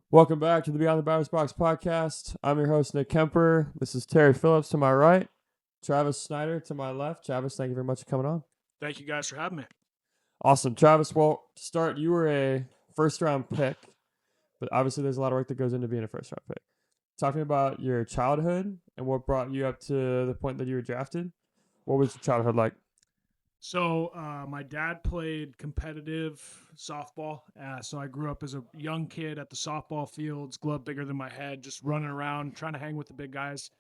Welcome back to the Beyond the Batter's Box podcast. I'm your host, Nick Kemper. This is Terry Phillips to my right, Travis Snider to my left. Travis, thank you very much for coming on. Thank you guys for having me. Awesome. Travis, well, to start, you were a first round pick, but obviously there's a lot of work that goes into being a first round pick. Talking about your childhood and what brought you up to the point that you were drafted. What was your childhood like? So, my dad played competitive softball. So, I grew up as a young kid at the softball fields, glove bigger than my head, just running around, trying to hang with the big guys.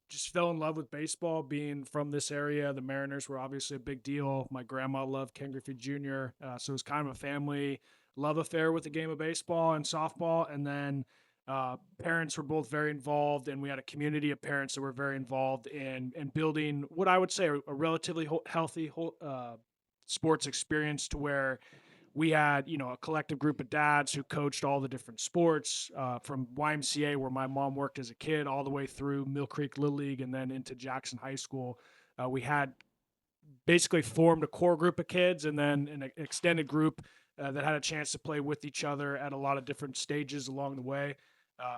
Just fell in love with baseball being from this area. The Mariners were obviously a big deal. My grandma loved Ken Griffey Jr., so it was kind of a family love affair with the game of baseball and softball. And then parents were both very involved, and we had a community of parents that were very involved in building what I would say a relatively healthy sports experience, to where we had a collective group of dads who coached all the different sports, from YMCA, where my mom worked as a kid, all the way through Mill Creek Little League and then into Jackson High School. We had basically formed a core group of kids and then an extended group that had a chance to play with each other at a lot of different stages along the way.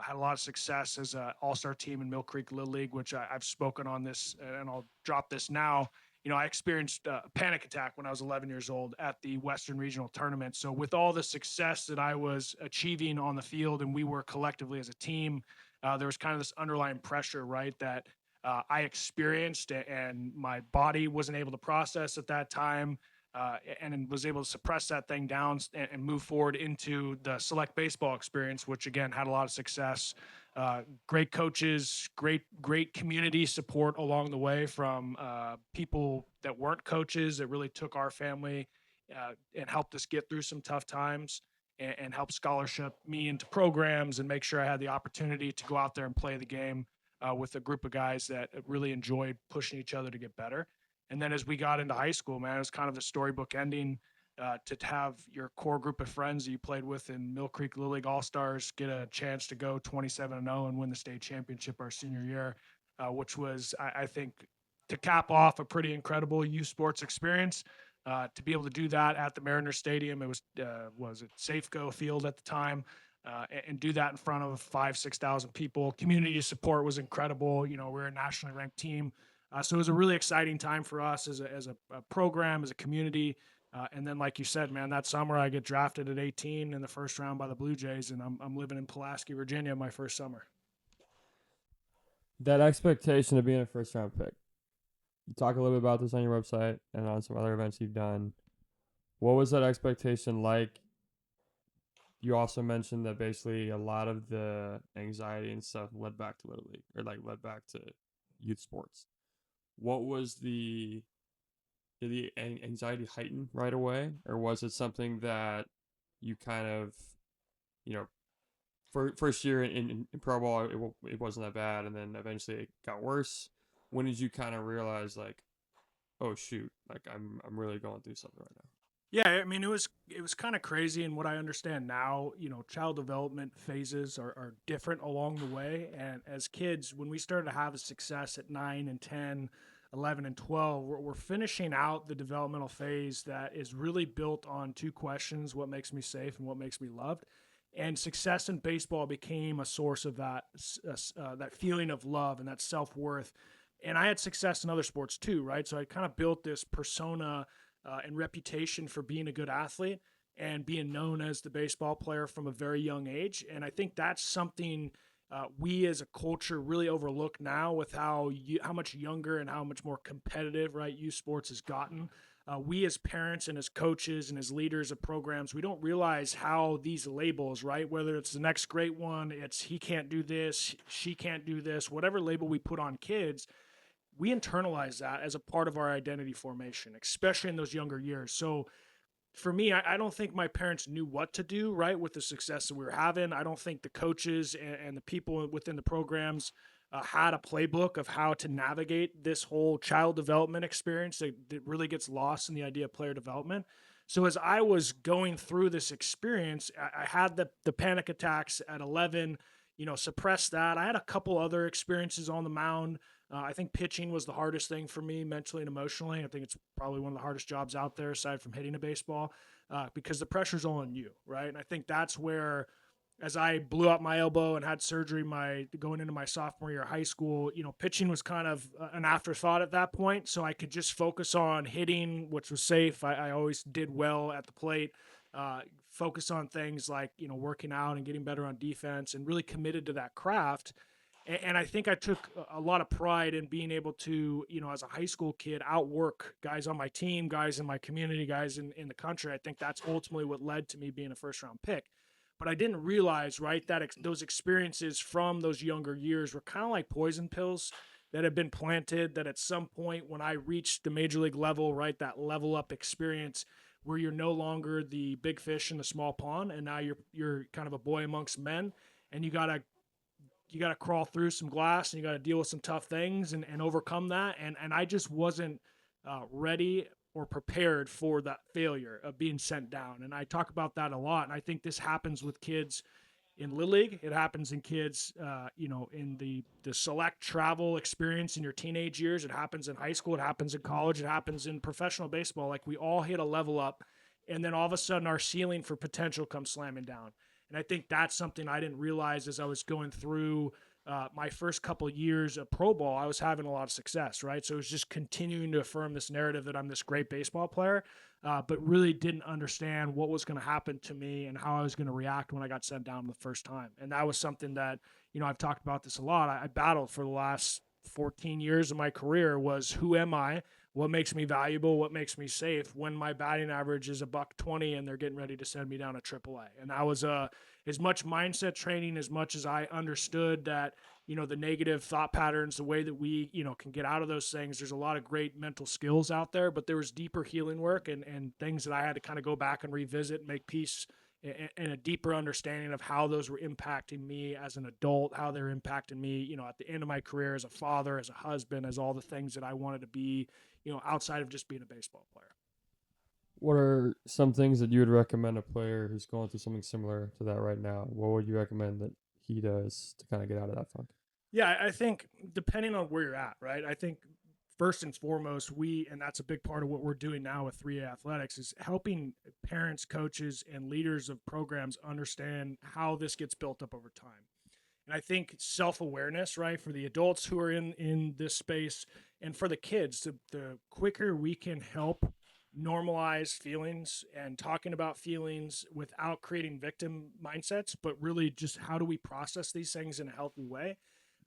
Had a lot of success as an all-star team in Mill Creek Little League, which I've spoken on this, and I'll drop this now. I experienced a panic attack when I was 11 years old at the Western Regional Tournament. So with all the success that I was achieving on the field, and we were collectively as a team, there was kind of this underlying pressure, right, that I experienced, and my body wasn't able to process at that time, and was able to suppress that thing down and move forward into the select baseball experience, which again had a lot of success. Great coaches, great community support along the way from people that weren't coaches that really took our family and helped us get through some tough times, and helped scholarship me into programs and make sure I had the opportunity to go out there and play the game with a group of guys that really enjoyed pushing each other to get better. And then as we got into high school, man, it was kind of the storybook ending, to have your core group of friends that you played with in Mill Creek Little League All-Stars get a chance to go 27-0 and win the state championship our senior year, which was, I think, to cap off a pretty incredible youth sports experience. To be able to do that at the Mariners Stadium, it was it Safeco Field at the time, and do that in front of 5,000-6,000 people. Community support was incredible. We're a nationally ranked team. So it was a really exciting time for us as a program, as a community. And then, like you said, man, that summer I get drafted at 18 in the first round by the Blue Jays, and I'm living in Pulaski, Virginia, my first summer. That expectation of being a first round pick. You talk a little bit about this on your website and on some other events you've done. What was that expectation like? You also mentioned that basically a lot of the anxiety and stuff led back to Little League, or like led back to youth sports. What was did the anxiety heighten right away, or was it something that you kind of, you know, first year in pro ball, it wasn't that bad, and then eventually it got worse? When did you kind of realize, like, oh shoot, like I'm really going through something right now? Yeah, I mean, it was kind of crazy. And what I understand now, child development phases are different along the way. And as kids, when we started to have a success at 9 and 10, 11 and 12, we're finishing out the developmental phase that is really built on two questions: what makes me safe and what makes me loved. And success in baseball became a source of that feeling of love and that self worth. And I had success in other sports too, right? So I kind of built this persona and reputation for being a good athlete and being known as the baseball player from a very young age. And I think that's something we as a culture really overlook now, with how much younger and how much more competitive, right, youth sports has gotten. We as parents and as coaches and as leaders of programs, we don't realize how these labels, right, whether it's the next great one, it's he can't do this, she can't do this, whatever label we put on kids, we internalize that as a part of our identity formation, especially in those younger years. So for me, I don't think my parents knew what to do, right, with the success that we were having. I don't think the coaches and the people within the programs had a playbook of how to navigate this whole child development experience that really gets lost in the idea of player development. So as I was going through this experience, I had the panic attacks at 11, suppressed that. I had a couple other experiences on the mound. I think pitching was the hardest thing for me mentally and emotionally. I think it's probably one of the hardest jobs out there aside from hitting a baseball, because the pressure's all on you, right? And I think that's where as I blew out my elbow and had surgery going into my sophomore year of high school, pitching was kind of an afterthought at that point. So I could just focus on hitting, which was safe. I always did well at the plate. Focus on things like, working out and getting better on defense, and really committed to that craft. And I think I took a lot of pride in being able to, as a high school kid, outwork guys on my team, guys in my community, guys in the country. I think that's ultimately what led to me being a first round pick. But I didn't realize, right, that those experiences from those younger years were kind of like poison pills that had been planted, that at some point when I reached the major league level, right, that level up experience where you're no longer the big fish in the small pond, and now you're kind of a boy amongst men, and you gotta crawl through some glass, and you gotta deal with some tough things and overcome that. And I just wasn't ready or prepared for that failure of being sent down. And I talk about that a lot. And I think this happens with kids in Little League. It happens in kids, in the select travel experience in your teenage years. It happens in high school. It happens in college. It happens in professional baseball. Like, we all hit a level up, and then all of a sudden our ceiling for potential comes slamming down. And I think that's something I didn't realize as I was going through my first couple of years of pro ball. I was having a lot of success, right? So it was just continuing to affirm this narrative that I'm this great baseball player, but really didn't understand what was going to happen to me and how I was going to react when I got sent down the first time. And that was something that, I've talked about this a lot. I battled for the last 14 years of my career. Was, who am I? What makes me valuable? What makes me safe when my batting average is $120 and they're getting ready to send me down to AAA? And that was as much mindset training as much as I understood that, the negative thought patterns, the way that we, can get out of those things. There's a lot of great mental skills out there, but there was deeper healing work and things that I had to kind of go back and revisit and make peace, and a deeper understanding of how those were impacting me as an adult, how they're impacting me, at the end of my career as a father, as a husband, as all the things that I wanted to be, outside of just being a baseball player. What are some things that you would recommend a player who's going through something similar to that right now? What would you recommend that he does to kind of get out of that funk? Yeah, I think depending on where you're at, right? I think first and foremost, and that's a big part of what we're doing now with 3A Athletics, is helping parents, coaches, and leaders of programs understand how this gets built up over time. And I think self-awareness, right, for the adults who are in this space, and for the kids, the quicker we can help normalize feelings and talking about feelings without creating victim mindsets, but really just how do we process these things in a healthy way,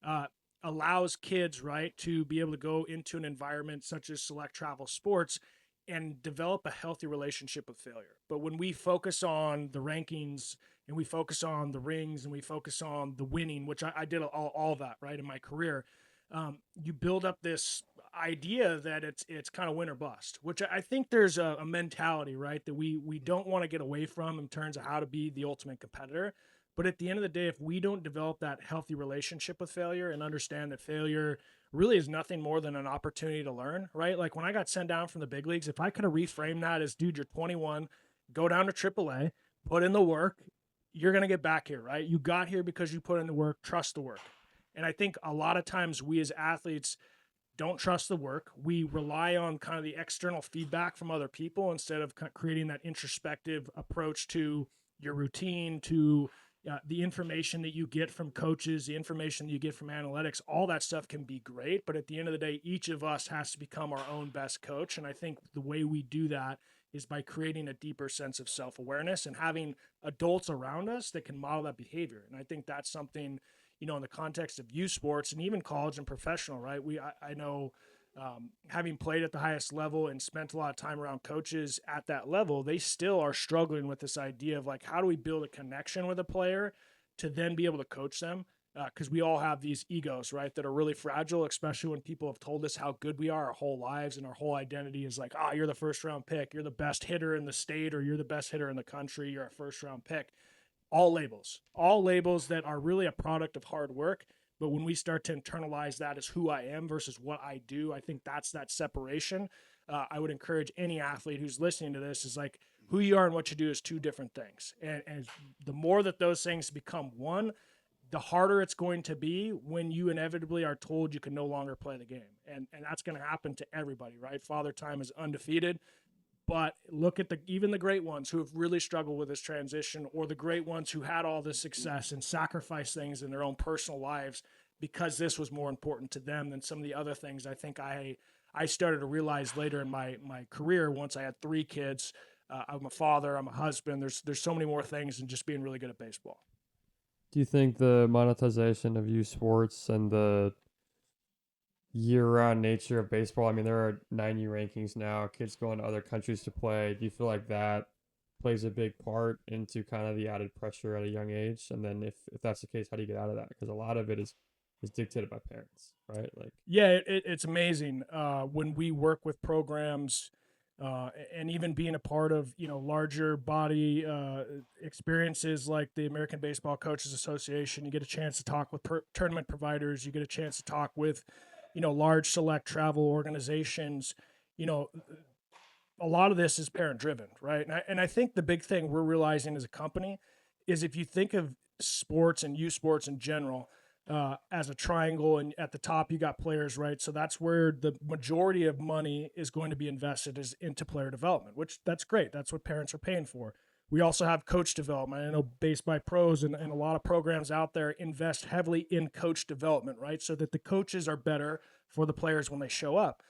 uh, allows kids, right, to be able to go into an environment such as select travel sports and develop a healthy relationship with failure. But when we focus on the rankings, and we focus on the rings, and we focus on the winning, which I did all that, right, in my career, you build up this idea that it's kind of win or bust, which I think there's a mentality, right, that we don't want to get away from in terms of how to be the ultimate competitor. But at the end of the day, if we don't develop that healthy relationship with failure and understand that failure really is nothing more than an opportunity to learn, right? Like, when I got sent down from the big leagues, if I could have reframed that as, dude, you're 21, go down to AAA, put in the work, you're going to get back here, right? You got here because you put in the work, trust the work. And I think a lot of times we as athletes don't trust the work. We rely on kind of the external feedback from other people instead of creating that introspective approach to your routine, to the information that you get from coaches, the information that you get from analytics. All that stuff can be great, but at the end of the day, each of us has to become our own best coach. And I think the way we do that is by creating a deeper sense of self-awareness and having adults around us that can model that behavior. And I think that's something, in the context of youth sports and even college and professional, right? I know, having played at the highest level and spent a lot of time around coaches at that level, they still are struggling with this idea of, like, how do we build a connection with a player to then be able to coach them? Because we all have these egos, right, that are really fragile, especially when people have told us how good we are our whole lives, and our whole identity is like, you're the first round pick, you're the best hitter in the state, or you're the best hitter in the country, you're a first round pick. All labels that are really a product of hard work. But when we start to internalize that as who I am versus what I do, I think that's that separation. I would encourage any athlete who's listening to this is like, who you are and what you do is two different things. And the more that those things become one, the harder it's going to be when you inevitably are told you can no longer play the game. And that's going to happen to everybody, right? Father Time is undefeated. But look at even the great ones who have really struggled with this transition, or the great ones who had all this success and sacrificed things in their own personal lives because this was more important to them than some of the other things. I think I started to realize later in my career, once I had 3 kids. I'm a father, I'm a husband. There's so many more things than just being really good at baseball. Do you think the monetization of youth sports and the year-round nature of baseball? I mean, there are 90 rankings now. Kids going to other countries to play. Do you feel like that plays a big part into kind of the added pressure at a young age? And then if that's the case, how do you get out of that? Because a lot of it is dictated by parents, right? Like, Yeah, it's amazing when we work with programs, and even being a part of larger body experiences like the American Baseball Coaches Association. You get a chance to talk with tournament providers. You get a chance to talk with large select travel organizations. You know, a lot of this is parent driven, right? And I think the big thing we're realizing as a company is, if you think of sports and youth sports in general as a triangle, and at the top you got players, right? So that's where the majority of money is going to be invested, is into player development, which that's great. That's what parents are paying for. We also have coach development. I know Based by Pros and a lot of programs out there invest heavily in coach development, right? So that the coaches are better for the players when they show up.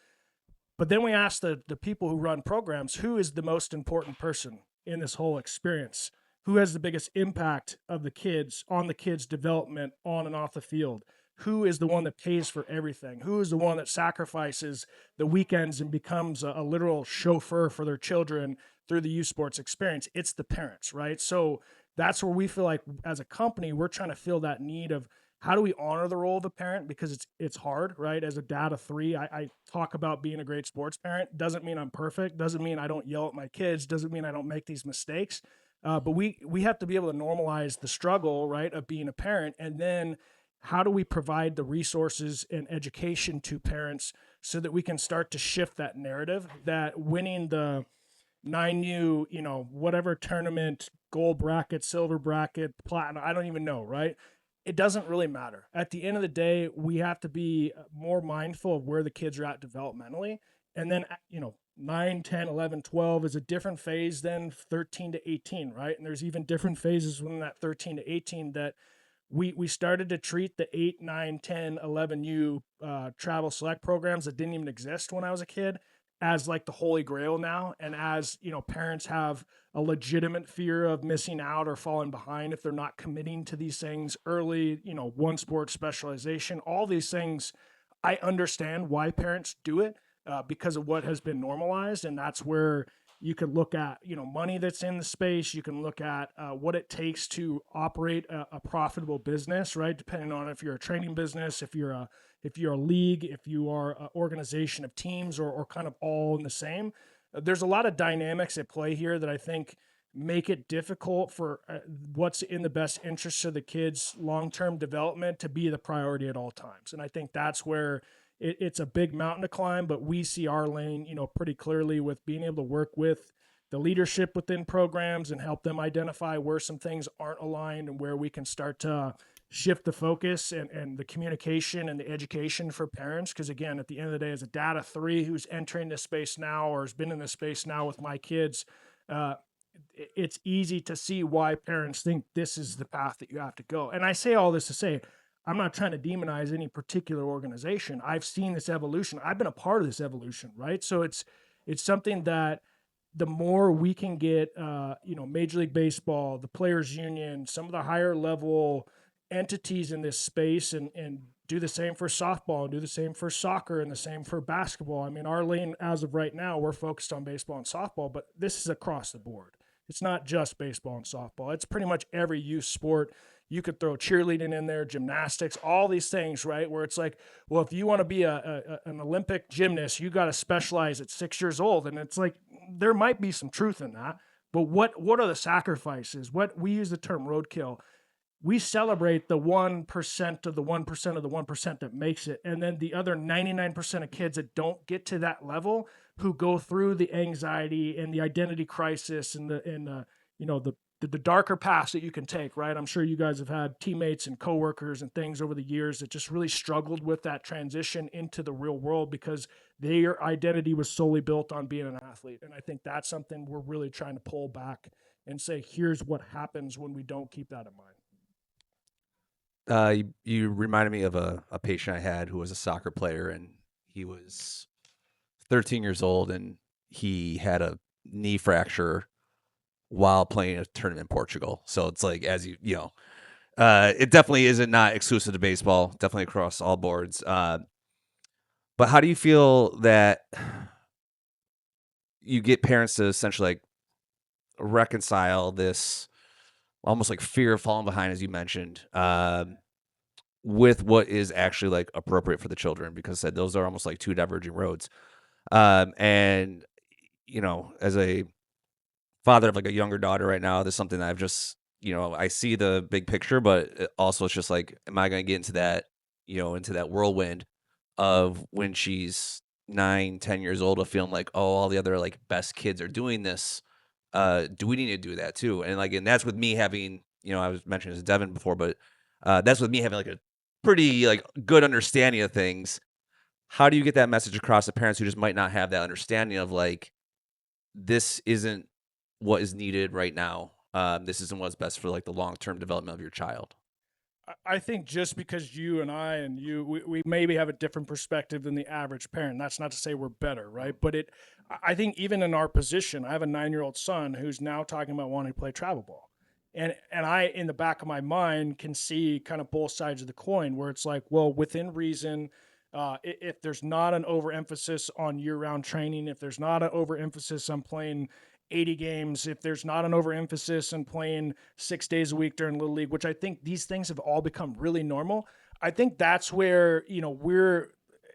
But then we ask the people who run programs, who is the most important person in this whole experience? Who has the biggest impact of the kids on the kids' development on and off the field? Who is the one that pays for everything? Who is the one that sacrifices the weekends and becomes a literal chauffeur for their children through the youth sports experience? It's the parents, right? So that's where we feel like, as a company, we're trying to fill that need of, how do we honor the role of a parent? Because it's hard, right? As a dad of 3, I talk about being a great sports parent. Doesn't mean I'm perfect. Doesn't mean I don't yell at my kids. Doesn't mean I don't make these mistakes. But we have to be able to normalize the struggle, right, of being a parent. And then how do we provide the resources and education to parents so that we can start to shift that narrative that winning the 9U, whatever tournament, gold bracket, silver bracket, platinum, I don't even know, right? It doesn't really matter. At the end of the day, we have to be more mindful of where the kids are at developmentally. And then, 9, 10, 11, 12 is a different phase than 13 to 18, right? And there's even different phases within that 13 to 18 that we started to treat the 8, 9, 10, 11U travel select programs that didn't even exist when I was a kid as like the holy grail now. And as parents have a legitimate fear of missing out or falling behind if they're not committing to these things early, one sport specialization, all these things, I understand why parents do it, because of what has been normalized. And that's where you can look at money that's in the space. You can look at what it takes to operate a profitable business, right? Depending on if you're a training business, if you're a league, if you are an organization of teams, or kind of all in the same. There's a lot of dynamics at play here that I think make it difficult for what's in the best interest of the kids' long-term development to be the priority at all times. And I think that's where it's a big mountain to climb, but we see our lane, pretty clearly, with being able to work with the leadership within programs and help them identify where some things aren't aligned and where we can start to shift the focus and the communication and the education for parents. Because again, at the end of the day, as a dad of 3 who's entering this space now, or has been in this space now with my kids, it's easy to see why parents think this is the path that you have to go. And I say all this to say, I'm not trying to demonize any particular organization. I've seen this evolution. I've been a part of this evolution, right? So it's something that the more we can get, Major League Baseball, the Players Union, some of the higher level entities in this space, and do the same for softball, and do the same for soccer, and the same for basketball. I mean, our lane as of right now, we're focused on baseball and softball, but this is across the board. It's not just baseball and softball. It's pretty much every youth sport. You could throw cheerleading in there, gymnastics, all these things, right? Where it's like, well, if you want to be an Olympic gymnast, you got to specialize at 6 years old. And it's like, there might be some truth in that, but what are the sacrifices? What we use the term roadkill. We celebrate the 1% of the 1% of the 1% that makes it. And then the other 99% of kids that don't get to that level, who go through the anxiety and the identity crisis and the the darker paths that you can take, right? I'm sure you guys have had teammates and coworkers and things over the years that just really struggled with that transition into the real world because their identity was solely built on being an athlete. And I think that's something we're really trying to pull back and say, here's what happens when we don't keep that in mind. You reminded me of a patient I had who was a soccer player, and he was 13 years old, and he had a knee fracture while playing a tournament in Portugal. So it's like, as it definitely isn't not exclusive to baseball, definitely across all boards. But how do you feel that you get parents to essentially like reconcile this almost like fear of falling behind, as you mentioned, with what is actually like appropriate for the children? Because I said those are almost like two diverging roads. And as a father of like a younger daughter right now, this is something that I've just, I see the big picture, but also it's just like, am I going to get into that whirlwind of when she's 9, 10 years old of feeling like, oh, all the other like best kids are doing this. Do we need to do that too? And that's with me having, I was mentioning this to Devin before, but that's with me having like a pretty like good understanding of things. How do you get that message across to parents who just might not have that understanding of like, this isn't what is needed right now. This isn't what's best for like the long-term development of your child. I think just because you and I and you, we maybe have a different perspective than the average parent. That's not to say we're better, right? But I think even in our position, I have a 9-year-old son who's now talking about wanting to play travel ball. And I, in the back of my mind, can see kind of both sides of the coin where it's like, well, within reason, if there's not an overemphasis on year-round training, if there's not an overemphasis on playing 80 games, if there's not an overemphasis on playing 6 days a week during Little League, which I think these things have all become really normal. I think that's where,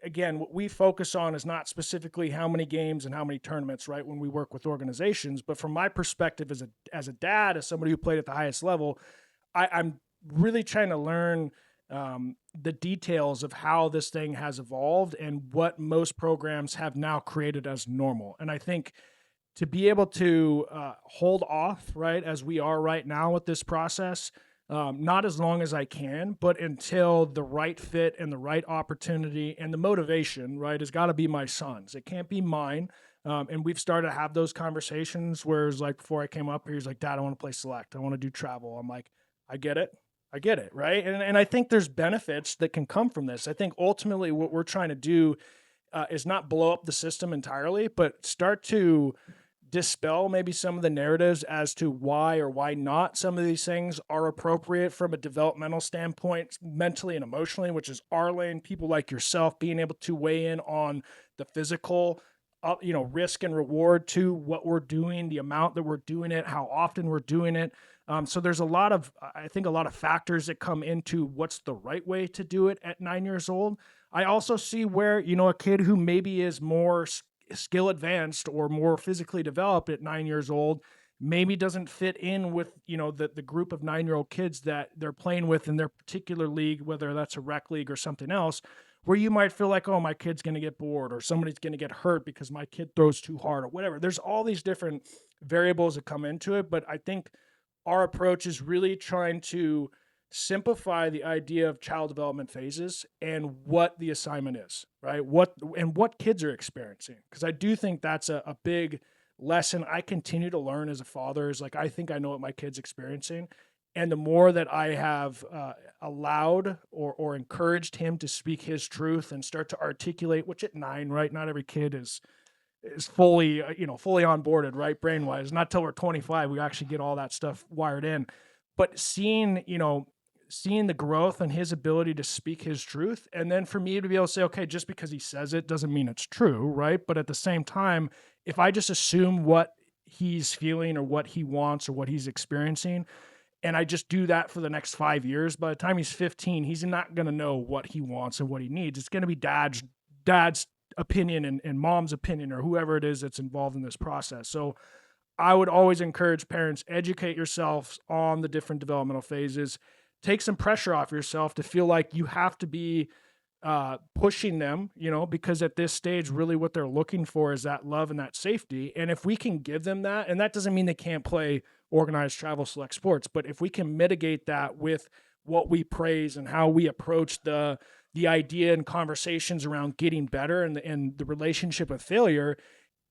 again, what we focus on is not specifically how many games and how many tournaments, right, when we work with organizations. But from my perspective as a dad, as somebody who played at the highest level, I'm really trying to learn the details of how this thing has evolved and what most programs have now created as normal. And I think to be able to hold off, right, as we are right now with this process, not as long as I can, but until the right fit and the right opportunity and the motivation, right, has got to be my son's. It can't be mine. And we've started to have those conversations where it's like before I came up here, he's like, Dad, I want to play select. I want to do travel. I'm like, I get it. I get it. Right. And I think there's benefits that can come from this. I think ultimately what we're trying to do is not blow up the system entirely, but start to dispel maybe some of the narratives as to why or why not some of these things are appropriate from a developmental standpoint, mentally and emotionally, which is our lane. People like yourself being able to weigh in on the physical, risk and reward to what we're doing, the amount that we're doing it, how often we're doing it. So there's I think a lot of factors that come into what's the right way to do it at 9 years old. I also see where, a kid who maybe is more skill advanced or more physically developed at 9 years old maybe doesn't fit in with the group of 9-year-old kids that they're playing with in their particular league, whether that's a rec league or something else, where you might feel like, oh, my kid's going to get bored or somebody's going to get hurt because my kid throws too hard or whatever. There's all these different variables that come into it, but I think our approach is really trying to simplify the idea of child development phases and what the assignment is, right? What kids are experiencing. Because I do think that's a big lesson I continue to learn as a father is like, I think I know what my kid's experiencing. And the more that I have allowed or encouraged him to speak his truth and start to articulate, which at 9, right? Not every kid is fully, fully onboarded, right? Brain wise, not till we're 25, we actually get all that stuff wired in. But seeing the growth and his ability to speak his truth. And then for me to be able to say, okay, just because he says it doesn't mean it's true, right? But at the same time, if I just assume what he's feeling or what he wants or what he's experiencing, and I just do that for the next 5 years, by the time he's 15, he's not going to know what he wants and what he needs. It's going to be dad's opinion and mom's opinion or whoever it is that's involved in this process. So I would always encourage parents, educate yourselves on the different developmental phases. Take some pressure off yourself to feel like you have to be pushing them, because at this stage, really what they're looking for is that love and that safety. And if we can give them that, and that doesn't mean they can't play organized travel select sports. But if we can mitigate that with what we praise and how we approach the idea and conversations around getting better and the relationship with failure,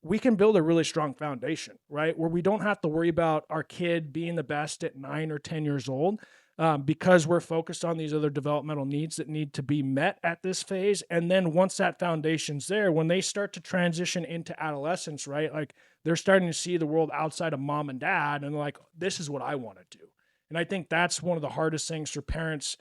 we can build a really strong foundation, right? Where we don't have to worry about our kid being the best at 9 or 10 years old, because we're focused on these other developmental needs that need to be met at this phase. And then once that foundation's there, when they start to transition into adolescence, right? Like they're starting to see the world outside of mom and dad and like, this is what I want to do. And I think that's one of the hardest things for parents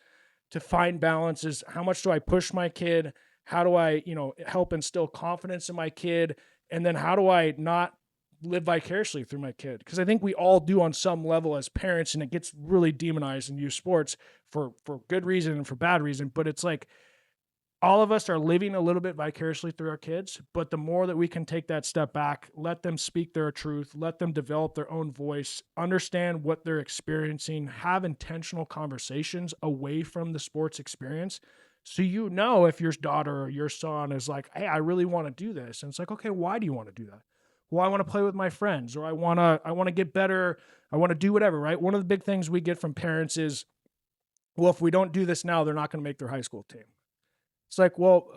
to find balance is how much do I push my kid? How do I, help instill confidence in my kid? And then how do I not live vicariously through my kid? Because I think we all do on some level as parents, and it gets really demonized in youth sports for good reason and for bad reason. But it's like all of us are living a little bit vicariously through our kids, but the more that we can take that step back, let them speak their truth, let them develop their own voice, understand what they're experiencing, have intentional conversations away from the sports experience. So if your daughter or your son is like, hey, I really want to do this. And it's like, okay, why do you want to do that? Well, I want to play with my friends, or I want to get better. I want to do whatever, right? One of the big things we get from parents is, well, if we don't do this now, they're not going to make their high school team. It's like, well,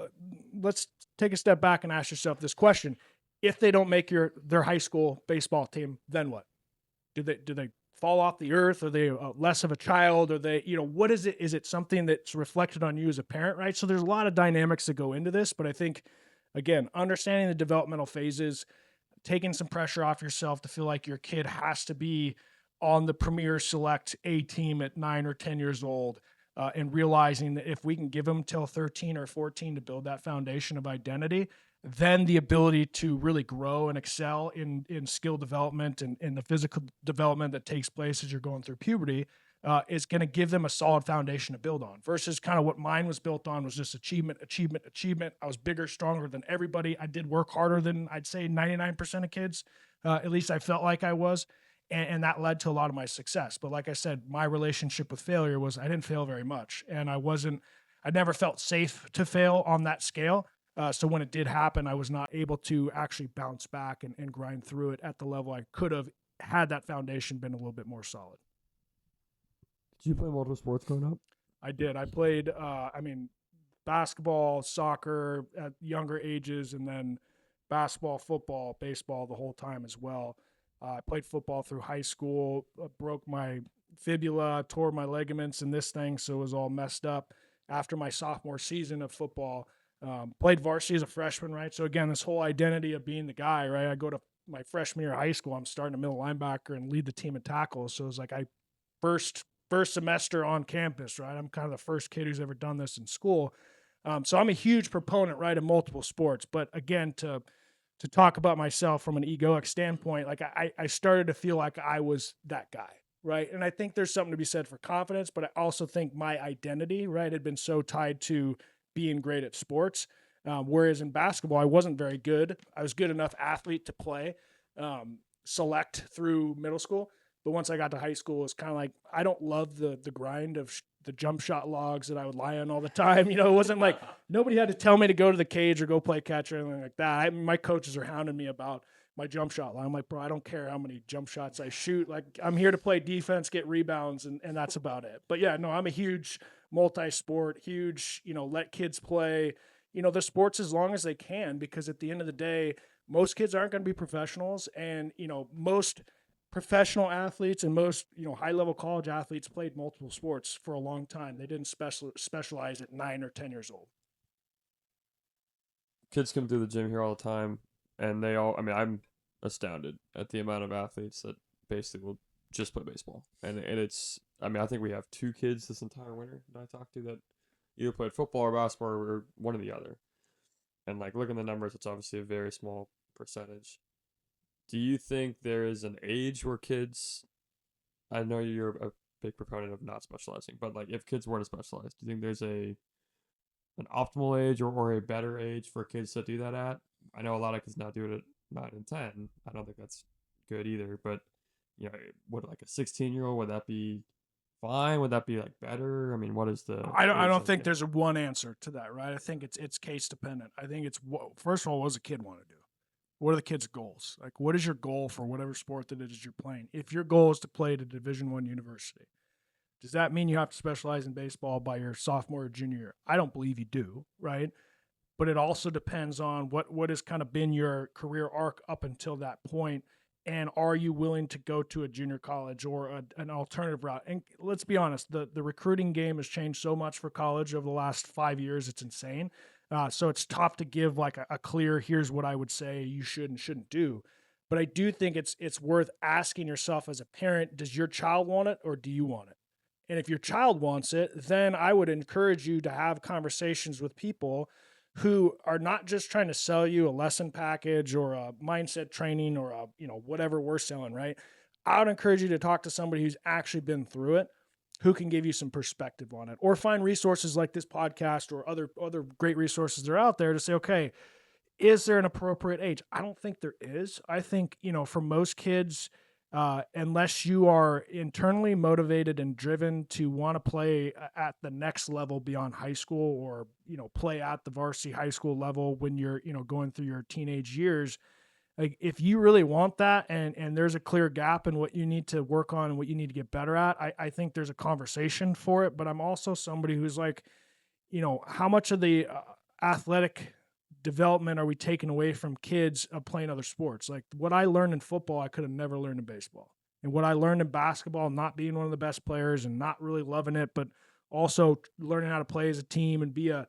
let's take a step back and ask yourself this question. If they don't make their high school baseball team, then what? Do they fall off the earth? Are they less of a child? Are they, what is it? Is it something that's reflected on you as a parent, right? So there's a lot of dynamics that go into this, but I think, again, understanding the developmental phases, taking some pressure off yourself to feel like your kid has to be on the premier select A team at 9 or 10 years old, and realizing that if we can give them till 13 or 14 to build that foundation of identity, then the ability to really grow and excel in skill development and in the physical development that takes place as you're going through puberty is going to give them a solid foundation to build on, versus kind of what mine was built on was just achievement. I was bigger, stronger than everybody. I did work harder than I'd say 99% of kids. At least I felt like I was. And that led to a lot of my success. But like I said, my relationship with failure was I didn't fail very much. And I never felt safe to fail on that scale. So when it did happen, I was not able to actually bounce back and grind through it at the level I could have had that foundation been a little bit more solid. Did you play multiple sports growing up? I did. I played, basketball, soccer at younger ages, and then basketball, football, baseball the whole time as well. I played football through high school, broke my fibula, tore my ligaments in this thing, so it was all messed up after my sophomore season of football. Played varsity as a freshman, right? So again, this whole identity of being the guy, right? I go to my freshman year of high school, I'm starting a middle linebacker and lead the team in tackles. So it was like first semester on campus, right? I'm kind of the first kid who's ever done this in school. So I'm a huge proponent, right, of multiple sports. But again, to talk about myself from an egoic standpoint, like I started to feel like I was that guy, right? And I think there's something to be said for confidence, but I also think my identity, right, had been so tied to being great at sports. Whereas in basketball, I wasn't very good. I was good enough athlete to play select through middle school. But once I got to high school, it's kind of like, I don't love the grind of the jump shot logs that I would lie on all the time. It wasn't like nobody had to tell me to go to the cage or go play catch or anything like that. My coaches are hounding me about my jump shot line. I'm like, bro, I don't care how many jump shots I shoot. Like, I'm here to play defense, get rebounds, and that's about it. But yeah, no, I'm a huge multi-sport, huge, let kids play, the sports as long as they can, because at the end of the day, most kids aren't going to be professionals. And, most professional athletes and most, high-level college athletes played multiple sports for a long time. They didn't specialize at 9 or 10 years old. Kids come through the gym here all the time, and I'm astounded at the amount of athletes that basically will just play baseball. And it's, I think we have 2 kids this entire winter that I talked to that either played football or basketball or one or the other. And like, looking at the numbers, it's obviously a very small percentage. Do you think there is an age where kids, I know you're a big proponent of not specializing, but like if kids were to specialize, do you think there's an optimal age or a better age for kids to do that at? I know a lot of kids now do it at 9 and 10. I don't think that's good either, but would like a 16-year-old, would that be fine? Would that be like better? What is the I don't think there's a one answer to that, right? I think it's case dependent. I think it's, first of all, what does a kid want to do? what are the kids' goals? Like, what is your goal for whatever sport that it is you're playing? If your goal is to play at a Division I university, does that mean you have to specialize in baseball by your sophomore or junior year? I don't believe you do, right? But it also depends on what has kind of been your career arc up until that point, and are you willing to go to a junior college or an alternative route? And let's be honest, the recruiting game has changed so much for college over the last 5 years; it's insane. So it's tough to give like a clear, here's what I would say you should and shouldn't do. But I do think it's worth asking yourself as a parent: does your child want it, or do you want it? And if your child wants it, then I would encourage you to have conversations with people who are not just trying to sell you a lesson package or a mindset training or a, whatever we're selling, right? I would encourage you to talk to somebody who's actually been through it, who can give you some perspective on it, or find resources like this podcast or other great resources that are out there to say, okay, is there an appropriate age? I don't think there is. I think, for most kids, unless you are internally motivated and driven to want to play at the next level beyond high school, or, play at the varsity high school level when you're, going through your teenage years, like if you really want that, and there's a clear gap in what you need to work on and what you need to get better at, I think there's a conversation for it. But I'm also somebody who's like, how much of the athletic development are we taking away from kids of playing other sports? Like what I learned in football, I could have never learned in baseball. And what I learned in basketball, not being one of the best players and not really loving it, but also learning how to play as a team and be a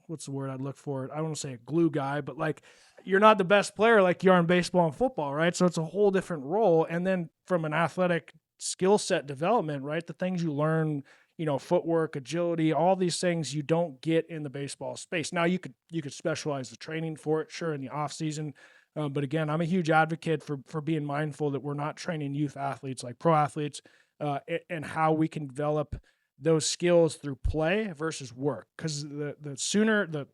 what's the word I'd look for? I don't want to say a glue guy, but like you're not the best player like you are in baseball and football, right? So it's a whole different role. And then from an athletic skill set development, right? The things you learn, footwork, agility, all these things you don't get in the baseball space. Now you could specialize the training for it, sure, in the off season. But again, I'm a huge advocate for being mindful that we're not training youth athletes like pro athletes, and how we can develop those skills through play versus work. Because the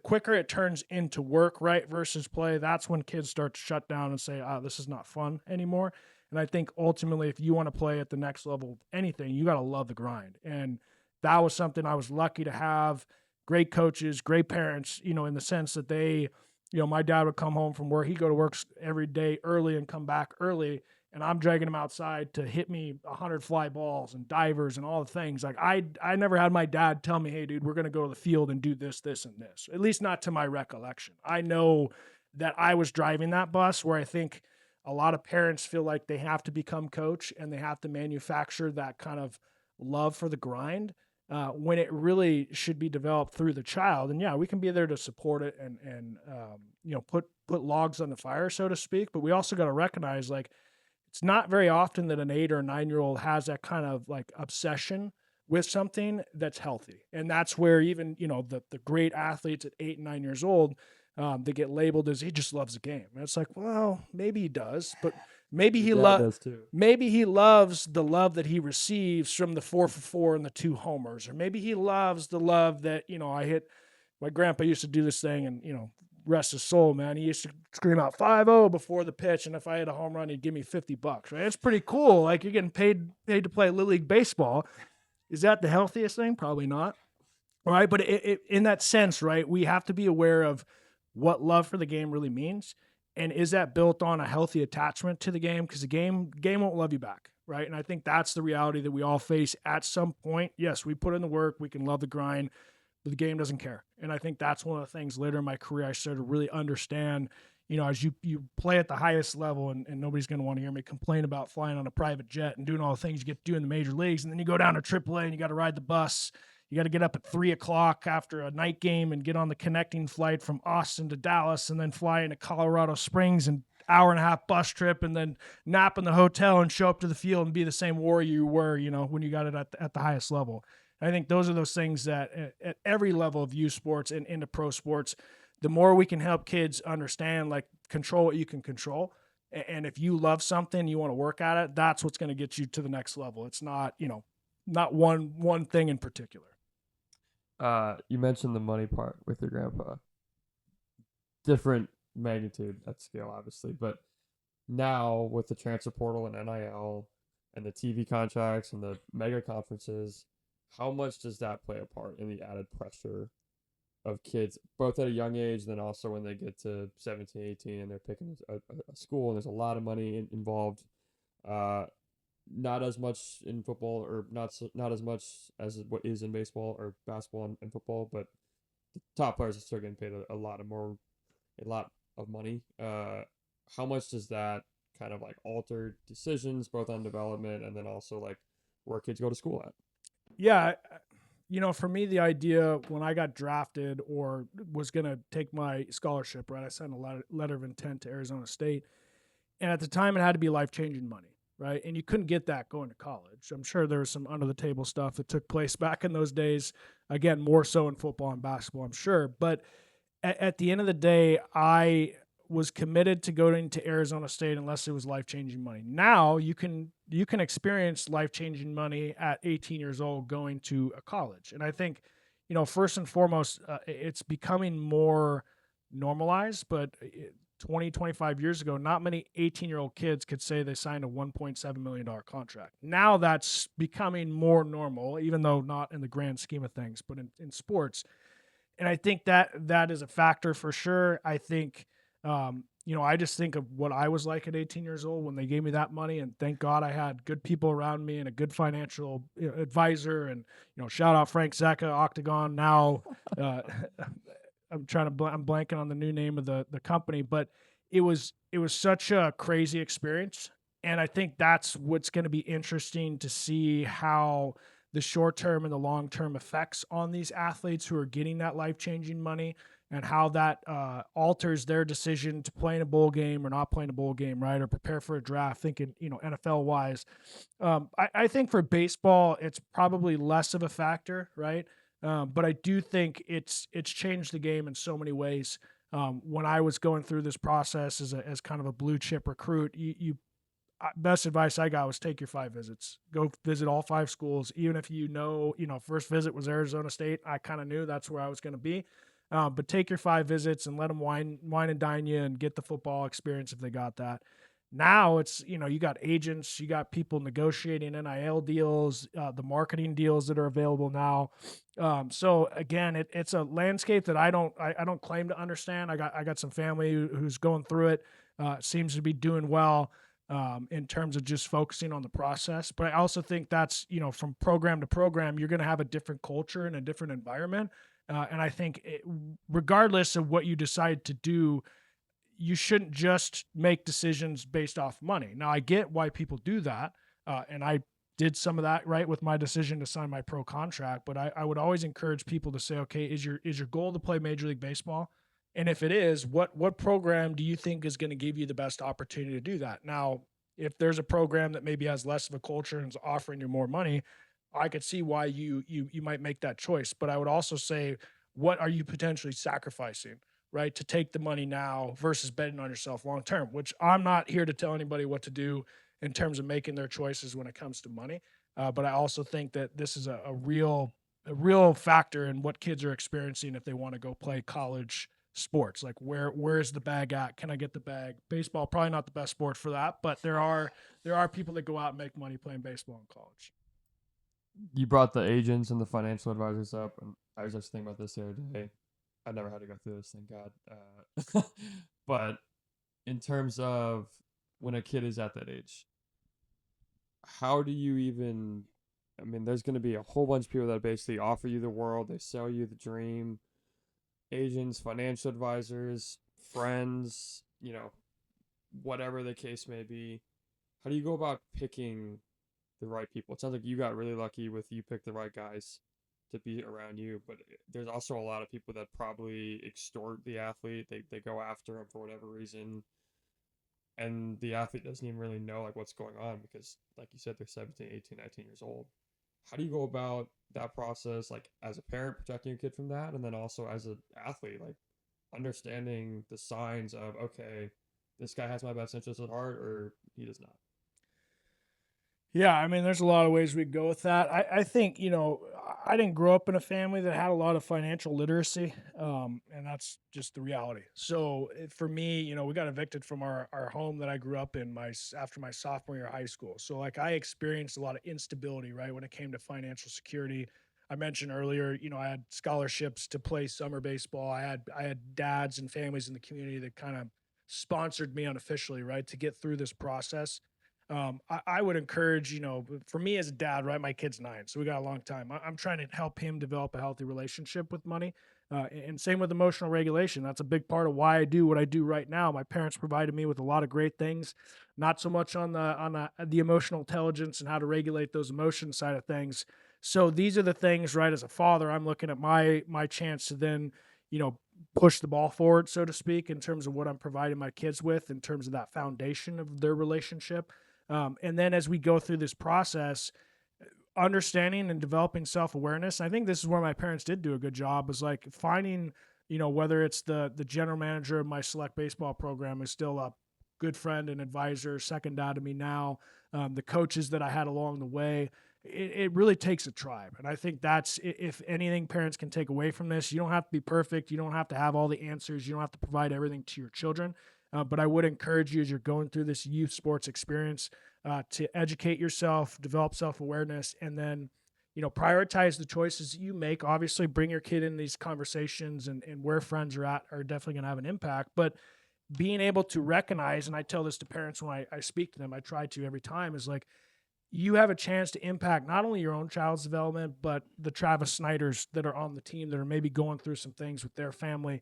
quicker it turns into work, right, versus play, that's when kids start to shut down and say, this is not fun anymore. And I think ultimately, if you want to play at the next level of anything, you got to love the grind. And that was something I was lucky to have. Great coaches, great parents, in the sense that they, my dad would come home from work. He'd go to work every day early and come back early. And I'm dragging him outside to hit me 100 fly balls and divers and all the things. Like I never had my dad tell me, hey, dude, we're going to go to the field and do this, this, and this. At least not to my recollection. I know that I was driving that bus, where I think a lot of parents feel like they have to become coach and they have to manufacture that kind of love for the grind, when it really should be developed through the child. And yeah, we can be there to support it and put logs on the fire, so to speak. But we also got to recognize, like, it's not very often that an 8 or 9-year-old has that kind of like obsession with something that's healthy. And that's where even, the great athletes at 8 and 9 years old, they get labeled as he just loves the game. And it's like, well, maybe he does, but maybe he does too. maybe he loves the love that he receives from the 4-for-4 and the 2 homers, or maybe he loves the love that, I hit. My grandpa used to do this thing, and, rest his soul, man. He used to scream out 5-0 before the pitch, and if I hit a home run, he'd give me $50, right? It's pretty cool. Like, you're getting paid to play Little League baseball. Is that the healthiest thing? Probably not. All right. But in that sense, right, we have to be aware of what love for the game really means. And is that built on a healthy attachment to the game? Because the game won't love you back, right? And I think that's the reality that we all face at some point. Yes, we put in the work, we can love the grind, but the game doesn't care. And I think that's one of the things later in my career I started to really understand, as you play at the highest level, and nobody's going to want to hear me complain about flying on a private jet and doing all the things you get to do in the major leagues. And then you go down to AAA and you got to ride the bus. You got to get up at 3:00 after a night game and get on the connecting flight from Austin to Dallas, and then fly into Colorado Springs, and hour-and-a-half bus trip, and then nap in the hotel and show up to the field and be the same warrior you were, when you got it at the highest level. And I think those are those things that at every level of youth sports and into pro sports, the more we can help kids understand, like, control what you can control. And if you love something, you want to work at it, that's what's going to get you to the next level. It's not, not one thing in particular. You mentioned the money part with your grandpa. Different magnitude at scale, obviously, but now with the transfer portal and NIL and the TV contracts and the mega conferences, how much does that play a part in the added pressure of kids, both at a young age, then also when they get to 17, 18, and they're picking a school, and there's a lot of money involved. Uh, not as much in football, or not as much as what is in baseball or basketball and football, but the top players are still getting paid a lot of money. How much does that kind of like alter decisions both on development and then also like where kids go to school at? Yeah, for me, the idea when I got drafted or was going to take my scholarship, right, I signed a letter of intent to Arizona State. And at the time, it had to be life changing money, right? And you couldn't get that going to college. I'm sure there was some under the table stuff that took place back in those days. Again, more so in football and basketball, I'm sure. But at the end of the day, I was committed to going to Arizona State unless it was life changing money. Now you can experience life changing money at 18 years old going to a college, and I think first and foremost, it's becoming more normalized. But 20, 25 years ago, not many 18-year-old kids could say they signed a $1.7 million contract. Now that's becoming more normal, even though not in the grand scheme of things, but in sports. And I think that is a factor for sure. I think, I just think of what I was like at 18 years old when they gave me that money, and thank God I had good people around me and a good financial advisor. And shout out Frank Zecca, Octagon. Now, I'm blanking on the new name of the company, but it was such a crazy experience, and I think that's what's going to be interesting to see how the short term and the long term effects on these athletes who are getting that life changing money, and how that alters their decision to play in a bowl game or not play in a bowl game, right? Or prepare for a draft, thinking, NFL wise. I think for baseball, it's probably less of a factor, right? But I do think it's changed the game in so many ways. When I was going through this process as kind of a blue chip recruit, best advice I got was take your 5 visits. Go visit all 5 schools, even if first visit was Arizona State. I kind of knew that's where I was going to be. But take your 5 visits and let them wine and dine you and get the football experience if they got that. Now it's, you got agents, you got people negotiating NIL deals, the marketing deals that are available now. So again, it's a landscape that I don't claim to understand. I got some family who's going through it, seems to be doing well, in terms of just focusing on the process. But I also think that's, from program to program, you're going to have a different culture and a different environment. And I think regardless of what you decide to do, you shouldn't just make decisions based off money. Now, I get why people do that. And I did some of that, right, with my decision to sign my pro contract. But I would always encourage people to say, okay, is your goal to play Major League Baseball? And if it is, what program do you think is going to give you the best opportunity to do that? Now, if there's a program that maybe has less of a culture and is offering you more money, I could see why you might make that choice. But I would also say, what are you potentially sacrificing, right, to take the money now versus betting on yourself long term? Which I'm not here to tell anybody what to do in terms of making their choices when it comes to money. But I also think that this is a real factor in what kids are experiencing if they want to go play college sports. Like where's the bag at? Can I get the bag? Baseball probably not the best sport for that, but there are people that go out and make money playing baseball in college. You brought the agents and the financial advisors up, and I was just thinking about this the other day. I never had to go through this, thank God. But in terms of when a kid is at that age, how do you even? I mean, there's going to be a whole bunch of people that basically offer you the world. They sell you the dream. Agents, financial advisors, friends, whatever the case may be. How do you go about picking the right people? It sounds like you got really lucky with you picked the right guys to be around you, but there's also a lot of people that probably extort the athlete. They go after him for whatever reason, and the athlete doesn't even really know like what's going on because, like you said, they're 17, 18, 19 years old. How do you go about that process, like as a parent protecting your kid from that, and then also as an athlete, like understanding the signs of, okay, this guy has my best interest at heart or he does not? Yeah, I mean, there's a lot of ways we could go with that. I think, I didn't grow up in a family that had a lot of financial literacy, and that's just the reality. So for me, we got evicted from our home that I grew up in after my sophomore year of high school. So like I experienced a lot of instability, right, when it came to financial security. I mentioned earlier, I had scholarships to play summer baseball. I had dads and families in the community that kind of sponsored me unofficially, right, to get through this process. I would encourage, for me as a dad, right, my kid's 9, so we got a long time. I'm trying to help him develop a healthy relationship with money. And same with emotional regulation. That's a big part of why I do what I do right now. My parents provided me with a lot of great things, not so much on the emotional intelligence and how to regulate those emotions side of things. So these are the things, right? As a father, I'm looking at my chance to then, push the ball forward, so to speak, in terms of what I'm providing my kids with, in terms of that foundation of their relationship. And then as we go through this process, understanding and developing self-awareness. I think this is where my parents did do a good job, was like finding, whether it's the general manager of my select baseball program is still a good friend and advisor, second dad to me now, the coaches that I had along the way. It really takes a tribe. And I think that's, if anything parents can take away from this, you don't have to be perfect. You don't have to have all the answers. You don't have to provide everything to your children. But I would encourage you, as you're going through this youth sports experience, to educate yourself, develop self-awareness, and then, prioritize the choices that you make. Obviously, bring your kid in these conversations, and where friends are at are definitely going to have an impact. But being able to recognize, and I tell this to parents when I speak to them, I try to every time, is like, you have a chance to impact not only your own child's development, but the Travis Sniders that are on the team that are maybe going through some things with their family.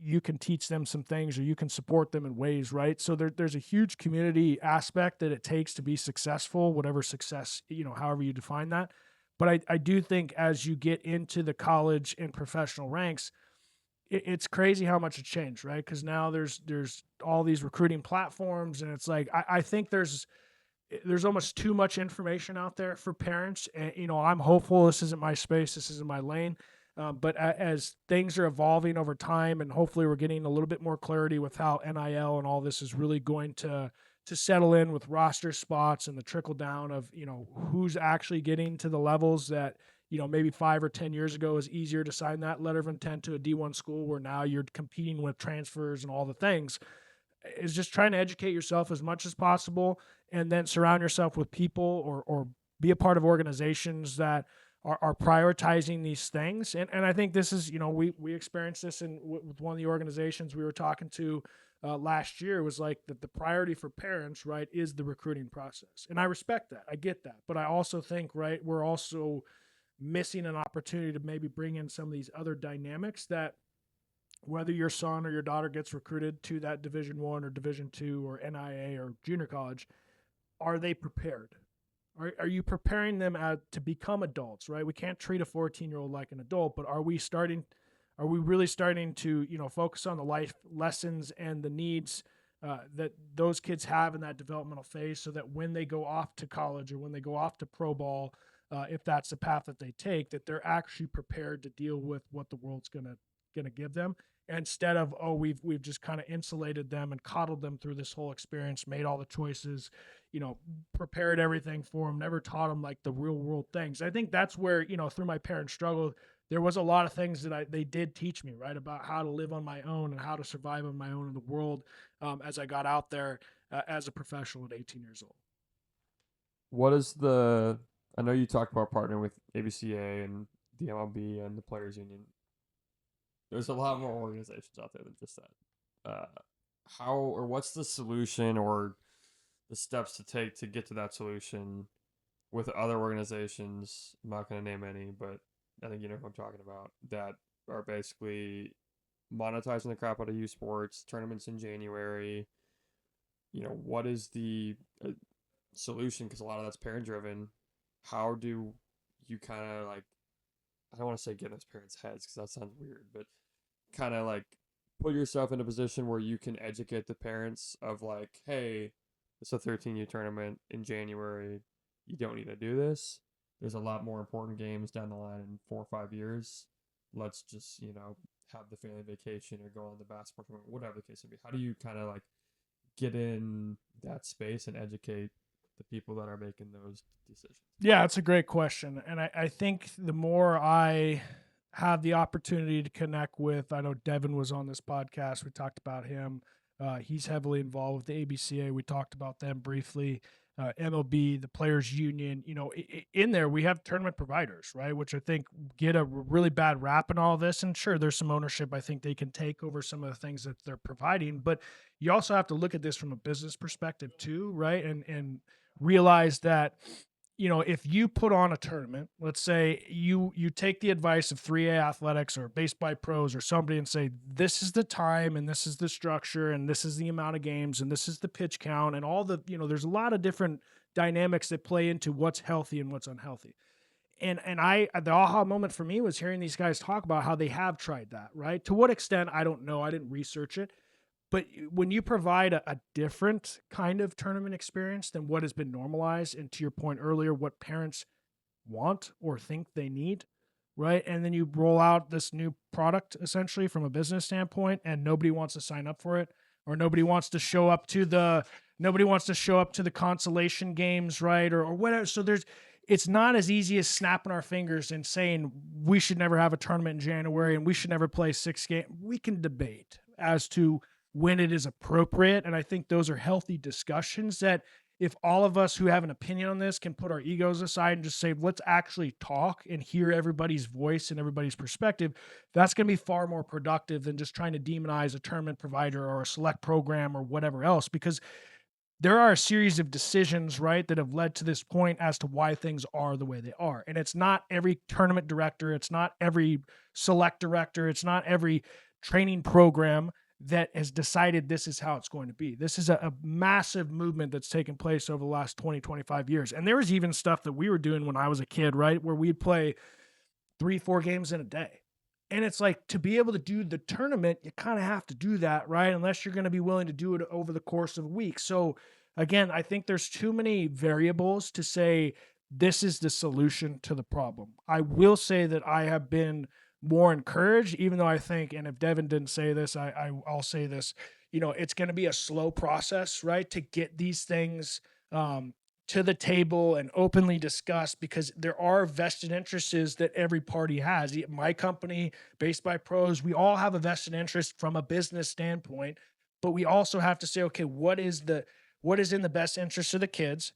You can teach them some things, or you can support them in ways, right? So there's a huge community aspect that it takes to be successful, whatever success, however you define that. But I do think as you get into the college and professional ranks, it's crazy how much it's changed, right? Because now there's all these recruiting platforms, and it's like I think there's almost too much information out there for parents. And, I'm hopeful this isn't my space, this isn't my lane. But as things are evolving over time, and hopefully we're getting a little bit more clarity with how NIL and all this is really going to settle in with roster spots and the trickle down of, who's actually getting to the levels that, maybe 5 or 10 years ago is easier to sign that letter of intent to a D1 school, where now you're competing with transfers and all the things, is just trying to educate yourself as much as possible, and then surround yourself with people, or be a part of organizations that are prioritizing these things. And I think this is, we experienced this with one of the organizations we were talking to last year. Was like that the priority for parents, right, is the recruiting process. And I respect that. I get that. But I also think, right, we're also missing an opportunity to maybe bring in some of these other dynamics that, whether your son or your daughter gets recruited to that Division I or Division II or NIA or junior college, are they prepared? Are you preparing them to become adults, right? We can't treat a 14-year-old like an adult, but are we really starting to, focus on the life lessons and the needs that those kids have in that developmental phase, so that when they go off to college, or when they go off to pro ball, if that's the path that they take, that they're actually prepared to deal with what the world's going to give them, instead of, we've just kind of insulated them and coddled them through this whole experience, made all the choices, prepared everything for them, never taught them like the real world things. I think that's where, through my parents' struggle, there was a lot of things that they did teach me, right, about how to live on my own and how to survive on my own in the world, as I got out there as a professional at 18 years old. What is I know you talked about partnering with ABCA and the MLB and the Players Union. There's a lot more organizations out there than just that. How, or what's the solution, or the steps to take to get to that solution with other organizations? I'm not going to name any, but I think you know who I'm talking about, that are basically monetizing the crap out of youth sports, tournaments in January. What is the solution? Because a lot of that's parent driven. How do you kind of like, I don't want to say get in those parents' heads because that sounds weird, but kind of like put yourself in a position where you can educate the parents of like, hey, it's a 13U tournament in January. You don't need to do this. There's a lot more important games down the line in 4 or 5 years. Let's just, have the family vacation or go on the basketball tournament, whatever the case may be. How do you kind of like get in that space and educate the people that are making those decisions? Yeah, it's a great question. And I think the more I have the opportunity to connect with, I know Devin was on this podcast. We talked about him. He's heavily involved with the ABCA. We talked about them briefly. MLB, the Players Union, in there we have tournament providers, right? Which I think get a really bad rap in all this. And sure, there's some ownership I think they can take over some of the things that they're providing, but you also have to look at this from a business perspective too, right? And realize that if you put on a tournament, let's say you take the advice of 3A Athletics or Base by Pros or somebody and say, this is the time and this is the structure and this is the amount of games and this is the pitch count and all the, there's a lot of different dynamics that play into what's healthy and what's unhealthy. And the aha moment for me was hearing these guys talk about how they have tried that, right? To what extent, I don't know. I didn't research it. But when you provide a different kind of tournament experience than what has been normalized, and to your point earlier, what parents want or think they need, right? And then you roll out this new product essentially from a business standpoint, and nobody wants to sign up for it, or nobody wants to show up to the consolation games, right? Or whatever. So it's not as easy as snapping our fingers and saying we should never have a tournament in January and we should never play 6 games. We can debate as to when it is appropriate. And I think those are healthy discussions that if all of us who have an opinion on this can put our egos aside and just say, let's actually talk and hear everybody's voice and everybody's perspective, that's going to be far more productive than just trying to demonize a tournament provider or a select program or whatever else, because there are a series of decisions, right, that have led to this point as to why things are the way they are. And it's not every tournament director, it's not every select director, it's not every training program that has decided this is how it's going to be. This is a massive movement that's taken place over the last 20, 25 years. And there was even stuff that we were doing when I was a kid, right, where we'd play 3-4 games in a day. And it's like, to be able to do the tournament, you kind of have to do that, right? Unless you're going to be willing to do it over the course of a week. So again, I think there's too many variables to say this is the solution to the problem. I will say that I have been more encouraged, even though I think, and if Devin didn't say this, I'll say this, it's going to be a slow process, right, to get these things to the table and openly discussed, because there are vested interests that every party has. My company, Based by Pros, we all have a vested interest from a business standpoint, but we also have to say, okay, what is in the best interest of the kids?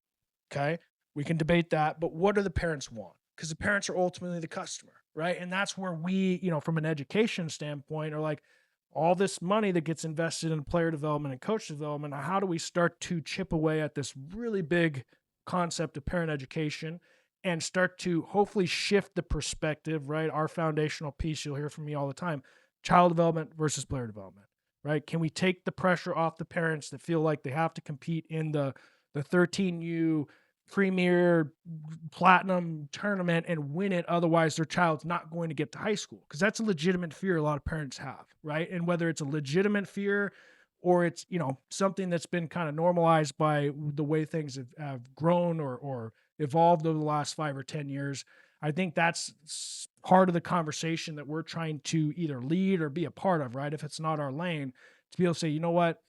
Okay, we can debate that, but what do the parents want? Because the parents are ultimately the customer, right? And that's where we, from an education standpoint, are like, all this money that gets invested in player development and coach development, how do we start to chip away at this really big concept of parent education and start to hopefully shift the perspective, right? Our foundational piece, you'll hear from me all the time, child development versus player development, right? Can we take the pressure off the parents that feel like they have to compete in the 13U premier platinum tournament and win it, otherwise their child's not going to get to high school? Because that's a legitimate fear a lot of parents have, right? And whether it's a legitimate fear or it's something that's been kind of normalized by the way things have grown or evolved over the last 5 or 10 years, I think that's part of the conversation that we're trying to either lead or be a part of, right? If it's not our lane, to be able to say, you know what,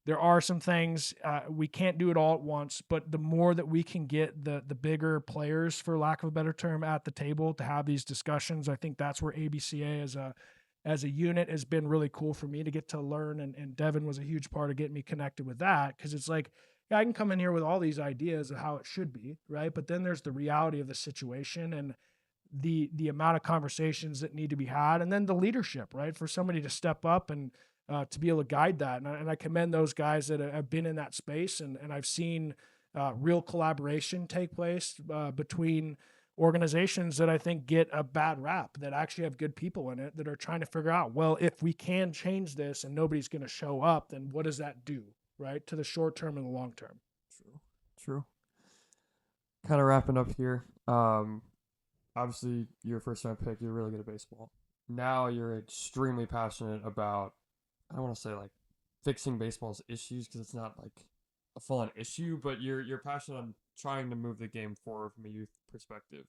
there are some things we can't do it all at once, but the more that we can get the bigger players, for lack of a better term, at the table to have these discussions, I think that's where ABCA as a unit has been really cool for me to get to learn. And Devin was a huge part of getting me connected with that, because it's like, yeah, I can come in here with all these ideas of how it should be, right? But then there's the reality of the situation and the amount of conversations that need to be had, and then the leadership, right? For somebody to step up and to be able to guide that. And I commend those guys that have been in that space. And I've seen real collaboration take place between organizations that I think get a bad rap, that actually have good people in it, that are trying to figure out, well, if we can change this and nobody's going to show up, then what does that do, right? To the short term and the long term. True. Kind of wrapping up here. Obviously, you're a first-round pick. You're really good at baseball. Now you're extremely passionate about, I don't want to say like fixing baseball's issues, because it's not like a full-on issue, but you're passionate on trying to move the game forward from a youth perspective.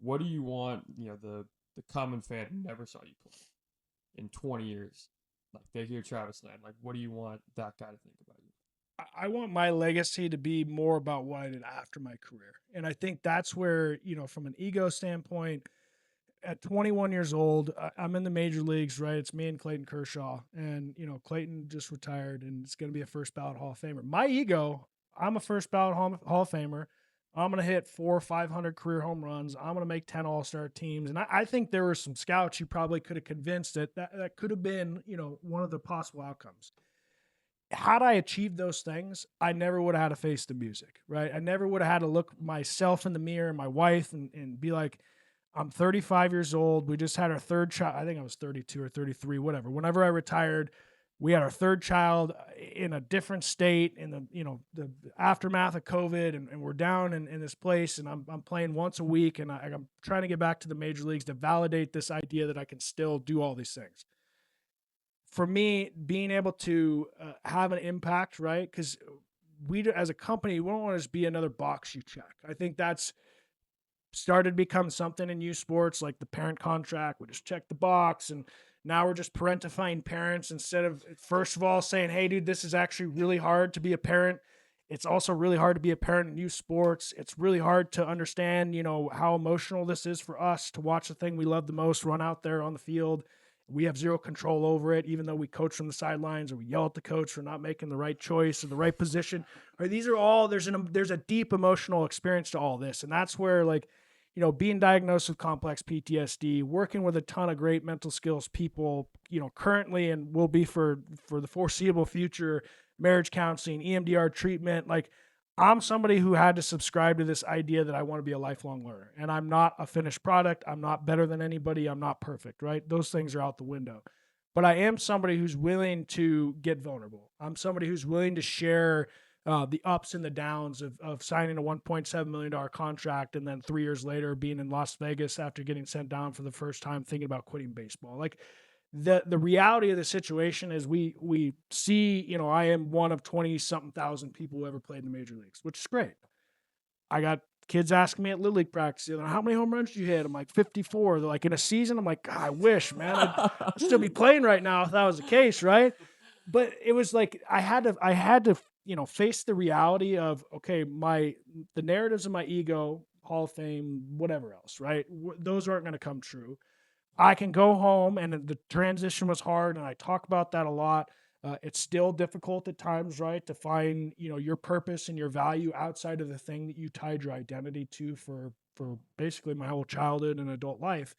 What do you want, the common fan who never saw you play in 20 years, like they hear Travis Snider, like what do you want that guy to think about you? I want my legacy to be more about what I did after my career. And I think that's where, from an ego standpoint, at 21 years old, I'm in the major leagues, right? It's me and Clayton Kershaw. And, Clayton just retired and it's going to be a first ballot Hall of Famer. My ego, I'm a first ballot Hall of Famer. I'm going to hit 400 or 500 career home runs. I'm going to make 10 all-star teams. And I think there were some scouts you probably could have convinced that could have been, one of the possible outcomes. Had I achieved those things, I never would have had to face the music, right? I never would have had to look myself in the mirror, my wife, and be like, I'm 35 years old. We just had our third child. I think I was 32 or 33, whatever. Whenever I retired, we had our third child in a different state in the aftermath of COVID, and we're down in this place, and I'm playing once a week, and I'm trying to get back to the major leagues to validate this idea that I can still do all these things. For me, being able to have an impact, right? Because we, as a company, we don't want to just be another box you check. I think that's started to become something in youth sports, like the parent contract. We just check the box, and now we're just parentifying parents instead of, first of all, saying, hey, dude, this is actually really hard to be a parent. It's also really hard to be a parent in youth sports. It's really hard to understand, how emotional this is for us to watch the thing we love the most run out there on the field. We have zero control over it, even though we coach from the sidelines, or we yell at the coach for not making the right choice or the right position. Or these are all, there's a deep emotional experience to all this. And that's where, like, being diagnosed with complex PTSD, working with a ton of great mental skills people, currently and will be for the foreseeable future, marriage counseling, EMDR treatment. Like, I'm somebody who had to subscribe to this idea that I want to be a lifelong learner, and I'm not a finished product. I'm not better than anybody. I'm not perfect, right? Those things are out the window. But I am somebody who's willing to get vulnerable. I'm somebody who's willing to share the ups and the downs of signing a $1.7 million contract and then 3 years later being in Las Vegas after getting sent down for the first time, thinking about quitting baseball. Like, the reality of the situation is we see, I am one of 20-something thousand people who ever played in the major leagues, which is great. I got kids asking me at Little League practice, how many home runs did you hit? I'm like, 54. They're like, in a season? I'm like, God, I wish, man, I'd still be playing right now if that was the case, right? But it was like I had to face the reality of, okay, the narratives of my ego, Hall of Fame, whatever else, right? Those aren't going to come true. I can go home, and the transition was hard, and I talk about that a lot. It's still difficult at times, right, to find your purpose and your value outside of the thing that you tied your identity to for basically my whole childhood and adult life.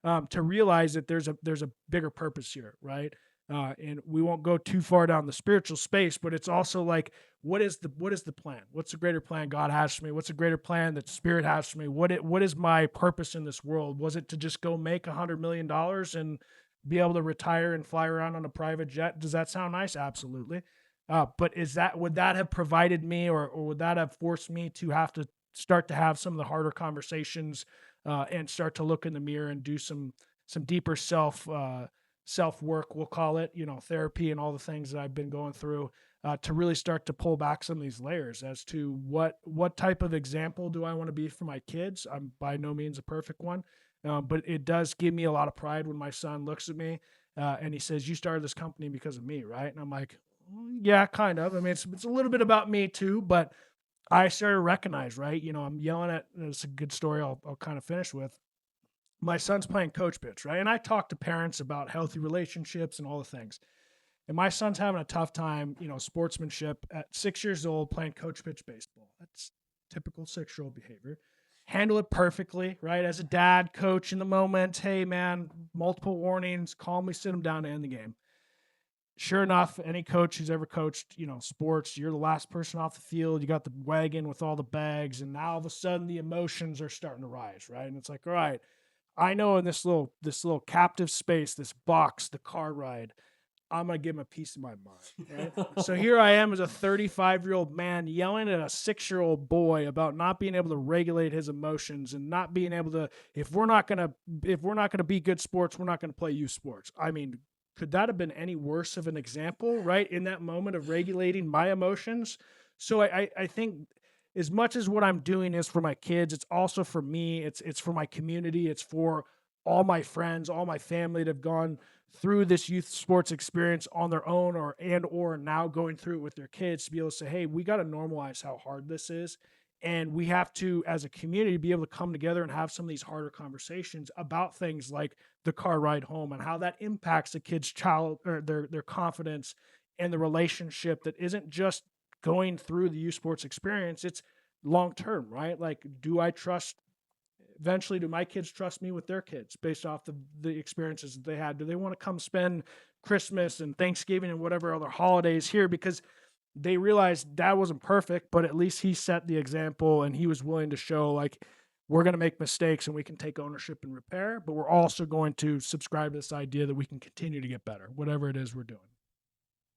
To realize that there's a bigger purpose here, right? And we won't go too far down the spiritual space, but it's also like, what is the plan? What's the greater plan God has for me? What's the greater plan that Spirit has for me? What is my purpose in this world? Was it to just go make $100 million and be able to retire and fly around on a private jet? Does that sound nice? Absolutely. But would that have provided me, or would that have forced me to have to start to have some of the harder conversations and start to look in the mirror and do some deeper self work, we'll call it, therapy and all the things that I've been going through to really start to pull back some of these layers as to what type of example do I want to be for my kids. I'm by no means a perfect one, but it does give me a lot of pride when my son looks at me and he says, you started this company because of me, right? And I'm like, yeah, kind of. I mean, it's a little bit about me too, but I started to recognize, right? I'm yelling at, it's a good story I'll kind of finish with. My son's playing coach pitch, right? And I talk to parents about healthy relationships and all the things. And my son's having a tough time, sportsmanship at 6 years old, playing coach pitch baseball. That's typical 6-year-old behavior. Handle it perfectly, right? As a dad, coach in the moment, hey man, multiple warnings, calmly sit him down to end the game. Sure enough, any coach who's ever coached, sports, you're the last person off the field. You got the wagon with all the bags, and now all of a sudden the emotions are starting to rise, right? And it's like, all right, I know in this little captive space, this box, the car ride, I'm gonna give him a piece of my mind. Right? So here I am as a 35-year-old man yelling at a 6-year-old boy about not being able to regulate his emotions and not being able to. If we're not gonna be good sports, we're not gonna play youth sports. I mean, could that have been any worse of an example, right? In that moment of regulating my emotions. So I think, as much as what I'm doing is for my kids, it's also for me. It's for my community. It's for all my friends, all my family that have gone through this youth sports experience on their own or now going through it with their kids, to be able to say, hey, we got to normalize how hard this is. And we have to, as a community, be able to come together and have some of these harder conversations about things like the car ride home and how that impacts the kid's child or their confidence and the relationship that isn't just going through the U Sports experience, it's long term, right? Like, do I trust? Eventually, do my kids trust me with their kids based off the experiences that they had? Do they want to come spend Christmas and Thanksgiving and whatever other holidays here because they realized dad wasn't perfect, but at least he set the example and he was willing to show, like, we're going to make mistakes and we can take ownership and repair, but we're also going to subscribe to this idea that we can continue to get better, whatever it is we're doing.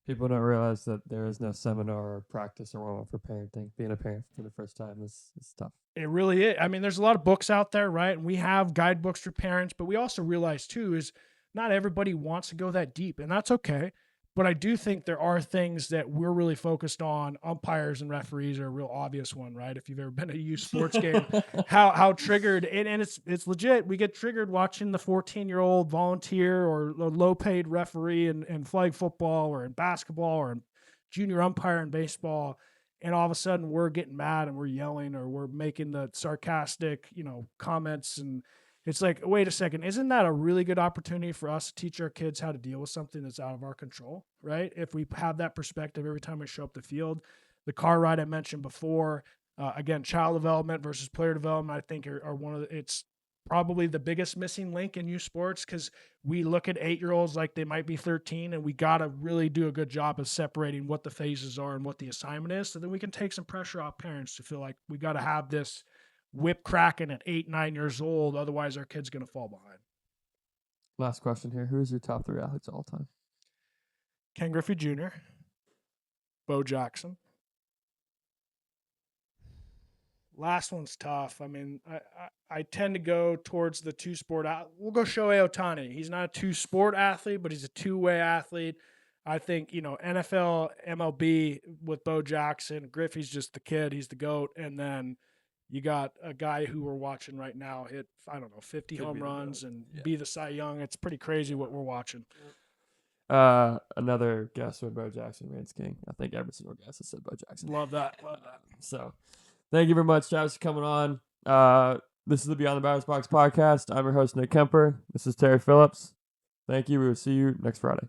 People don't realize that there is no seminar or practice or one for parenting. Being a parent for the first time is tough. It really is. I mean, there's a lot of books out there, right? And we have guidebooks for parents, but we also realize too is not everybody wants to go that deep, and that's okay. But I do think there are things that we're really focused on. Umpires and referees are a real obvious one, right? If you've ever been to a youth sports game, how triggered, and it's legit. We get triggered watching the 14-year-old volunteer or a low-paid referee in flag football or in basketball or in junior umpire in baseball. And all of a sudden we're getting mad and we're yelling or we're making the sarcastic, comments. And it's like, wait a second, isn't that a really good opportunity for us to teach our kids how to deal with something that's out of our control, right? If we have that perspective every time we show up the field. The car ride I mentioned before, again, child development versus player development, I think are one of it's probably the biggest missing link in youth sports because we look at 8-year-olds like they might be 13, and we got to really do a good job of separating what the phases are and what the assignment is. So then we can take some pressure off parents to feel like we got to have this whip cracking at 8, 9 years old. Otherwise our kid's going to fall behind. Last question here. Who is your top 3 athletes of all time? Ken Griffey Jr., Bo Jackson. Last one's tough. I mean, I tend to go towards the two-sport. We'll go Shohei Ohtani. He's not a two-sport athlete, but he's a two-way athlete. I think, NFL, MLB with Bo Jackson. Griffey's just the kid. He's the GOAT. And then you got a guy who we're watching right now hit, 50 home runs and be the Cy Young. It's pretty crazy what we're watching. Another guess with Bo Jackson reigns king. I think every single guest has said Bo Jackson. Love that. So thank you very much, Travis, for coming on. This is the Beyond the Batter's Box podcast. I'm your host, Nick Kemper. This is Terry Phillips. Thank you. We will see you next Friday.